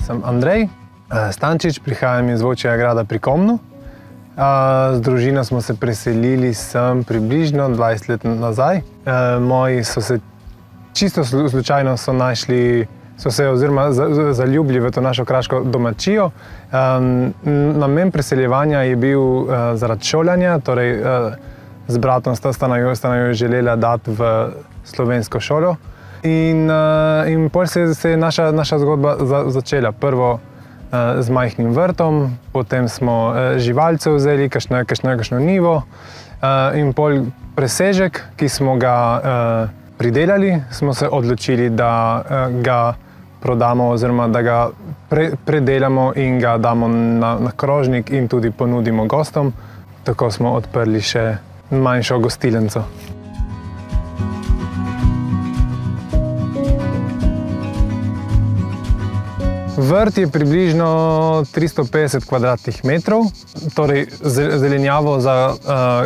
Sem Andrej Stančič, prihajam iz Volčjega Grada pri Komnu. Z družino smo se preselili sem približno 20 let nazaj. Moji so se čisto slučajno zaljubili v to našo kraško domačijo. Namen preseljevanja je bil zaradi šolanja, torej z bratom sta jo želela dati v slovensko šolo. In potem se je naša zgodba začela. Prvo z majhnim vrtom, potem smo živalce vzeli, kakšno njivo in pol presežek, ki smo ga pridelali, smo se odločili, da ga prodamo oziroma da ga predelamo in ga damo na krožnik in tudi ponudimo gostom. Tako smo odprli še manjšo gostilnico. Vrt je približno 350 kvadratnih metrov, torej zelenjavo za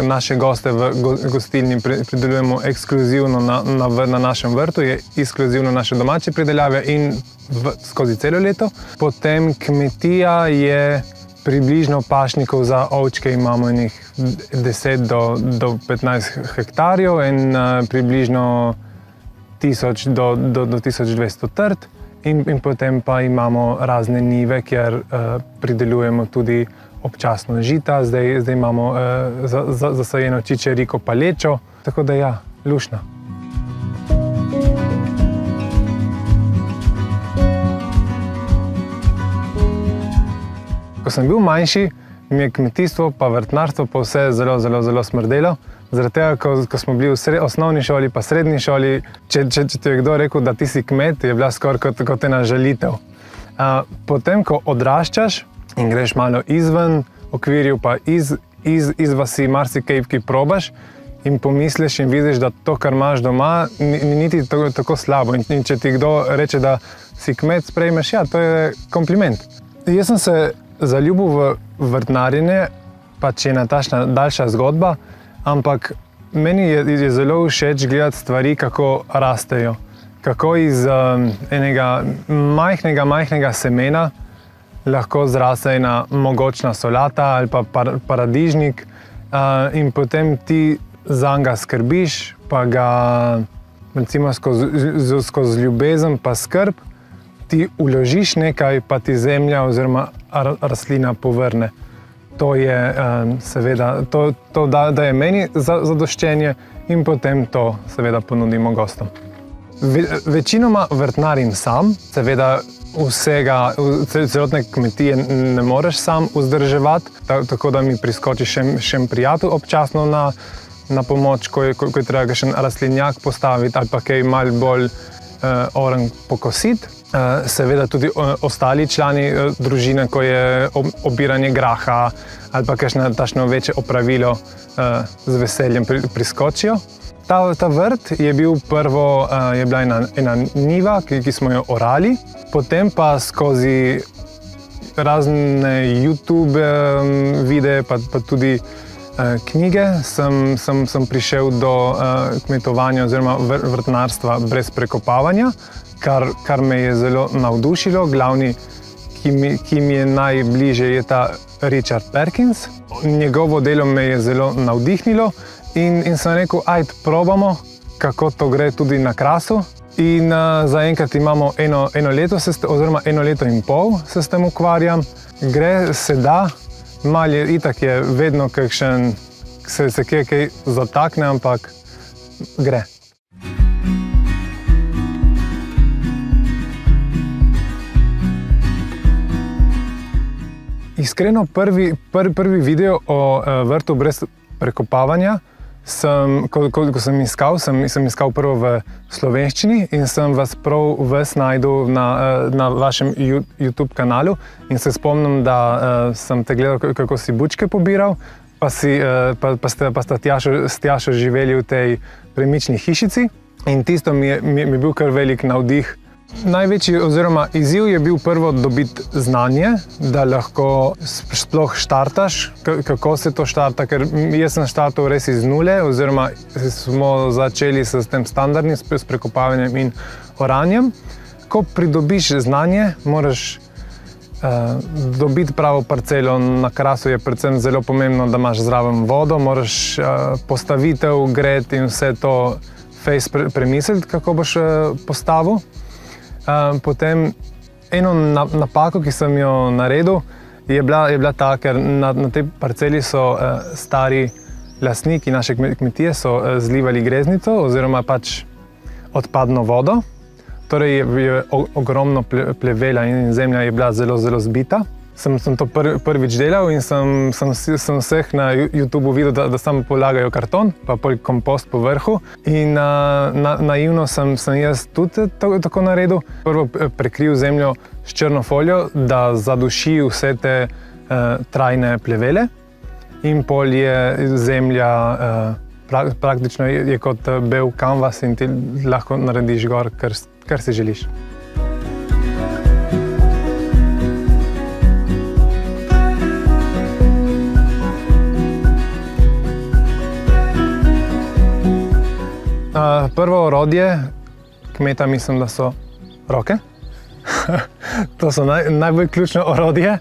naše goste v gostilni pridelujemo ekskluzivno na našem vrtu, je ekskluzivno naše domače pridelave in skozi celo leto. Potem kmetija je približno pašnikov za ovčke, imamo njih 10 do 15 hektarjev in približno 1000 do 1200 trt. In potem pa imamo razne njive, kjer pridelujemo tudi občasno žita. Zdaj imamo zasajeno čičeriko pa lečo, tako da ja, luštno. Ko sem bil manjši, mi je kmetijstvo pa vrtnarstvo pa vse zelo smrdelo. Zaradi tega, ko smo bili v osnovni šoli pa srednji šoli, če ti je kdo rekel, da ti si kmet, je bila skoraj kot ena žalitev. Potem, ko odraščaš in greš malo izven okvirjev pa iz vasi marsikaj, ki probaš in pomisliš in vidiš, da to, kar imaš doma, ni niti tako slabo. In če ti kdo reče, da si kmet, sprejmeš, ja, to je kompliment. Jaz sem se zaljubil v vrtnarjenje, pa če je ena takšna daljša zgodba, ampak meni je zelo všeč gledati stvari, kako rastejo. Kako iz enega majhnega semena lahko zraste ena mogočna solata ali pa paradižnik in potem ti zanj skrbiš, pa ga recimo skozi ljubezen pa skrb ti vložiš nekaj, pa ti zemlja oziroma rastlina povrne. To je seveda, to daje meni zadoščenje in potem to seveda ponudimo gostom. Večinoma vrtnarim sam, seveda celotne kmetije ne moreš sam vzdrževati, tako da mi priskoči še prijatelj občasno na pomoč, ko je treba kakšen rastlinjak postaviti ali pa kaj malo bolj orenj pokositi. Seveda tudi ostali člani družine, ko je obiranje graha ali pa kakšno takšno večje opravilo, z veseljem priskočijo. Ta vrt je bila ena njiva, ki smo jo orali, potem pa skozi razne YouTube videe pa tudi knjige sem prišel do kmetovanja oziroma vrtnarstva brez prekopavanja, kar me je zelo navdušilo. Glavni, ki mi je najbližje, je ta Richard Perkins. Njegovo delo me je zelo navdihnilo in sem rekel, ajde, probamo, kako to gre tudi na Krasu. In zaenkrat imamo eno leto oziroma 1 leto in pol se s tem ukvarjam. Gre, se da, malo je itak je vedno kakšen, se kaj zatakne, ampak gre. Iskreno, prvi video o vrtu brez prekopavanja, ko sem iskal prvo v slovenščini in sem vas prav najdel na vašem YouTube kanalu in se spomnim, da sem te gledal, kako si bučke pobiral, pa sta s Tjašo živeli v tej premični hišici in tisto mi je bil kar velik navdih. Največji oziroma izziv je bil prvo dobiti znanje, da lahko sploh štartaš, kako se to štarta, ker jaz sem štartal res iz nule oziroma smo začeli s tem standardnim, s prekopavanjem in oranjem. Ko pridobiš znanje, moraš Dobiti pravo parcelo na Krasu je predvsem zelo pomembno, da imaš zraven vodo, moraš postavitev, gred in vse to premisliti, kako boš postavil. Potem eno napako, ki sem jo naredil, je bila ta, ker na tej parceli so stari lastniki naše kmetije zlivali greznico oziroma pač odpadno vodo. Torej je ogromno plevela in zemlja je bila zelo, zelo zbita. Sem to prvič delal in sem vseh na YouTubeu videl, da samo polagajo karton, pa kompost po vrhu. In naivno sem jaz tudi tako naredil. Prvo prekril zemljo s črno folijo, da zaduši vse te trajne plevele. In pol je zemlja praktično je kot bel kanvas in ti lahko narediš gor, kar si želiš. Prvo orodje kmeta mislim, da so roke. To so najbolj ključno orodje.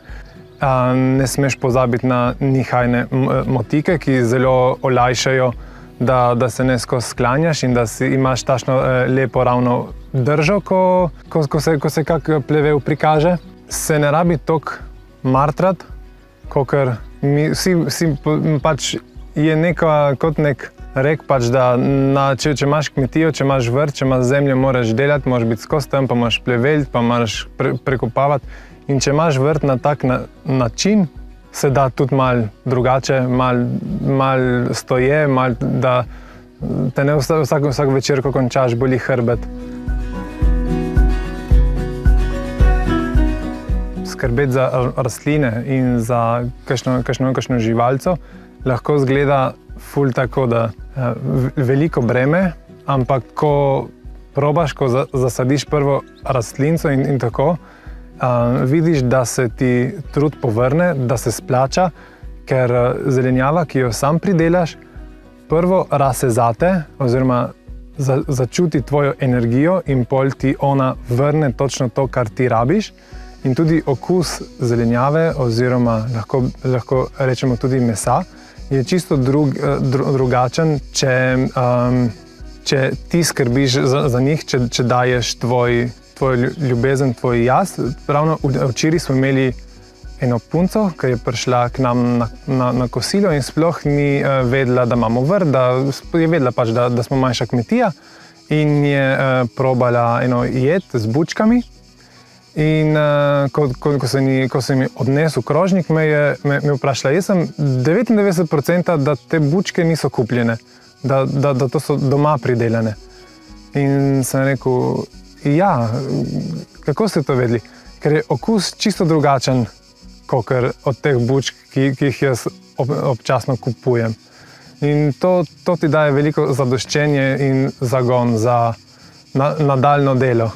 Ne smeš pozabiti na nihajne motike, ki zelo olajšajo, da se ne skozi sklanjaš in da imaš tašno lepo ravno držo, ko se kak plevel prikaže. Se ne rabi toliko martrati, kakor vsi pač je kot nek rek, pač, da če imaš kmetijo, če imaš vrt, če imaš zemljo, moraš delati, moraš biti skozi tam, pa moraš pleveliti, pa moraš prekopavati. In če imaš vrt na tak način, se da tudi malo drugače, malo stoje, da te ne vsak večer, ko končaš, boli hrbet. Skrbeti za rastline in za kakšno živalco lahko izgleda ful tako, da veliko breme, ampak ko probaš, ko zasadiš prvo rastlinco in tako, vidiš, da se ti trud povrne, da se splača, ker zelenjava, ki jo sam pridelaš, prvo rase zate oziroma začuti tvojo energijo in pol ti ona vrne točno to, kar ti rabiš. In tudi okus zelenjave oziroma lahko rečemo tudi mesa je čisto drugačen, če ti skrbiš za njih, če daješ tvojo ljubezen, tvoj jaz. Ravno včeraj smo imeli eno punco, ki je prišla k nam na kosilo in sploh ni vedela, da imamo vrt, je vedela pač, da smo manjša kmetija in je probala eno jed z bučkami. In ko sem mi odnesel krožnik, me je vprašala, jaz sem 99%, da te bučke niso kupljene, da to so doma pridelane. In sem rekel, ja, kako ste to vedeli? Ker je okus čisto drugačen, kot od teh bučk, ki jih jaz občasno kupujem. In to ti daje veliko zadoščenje in zagon za nadaljnje delo.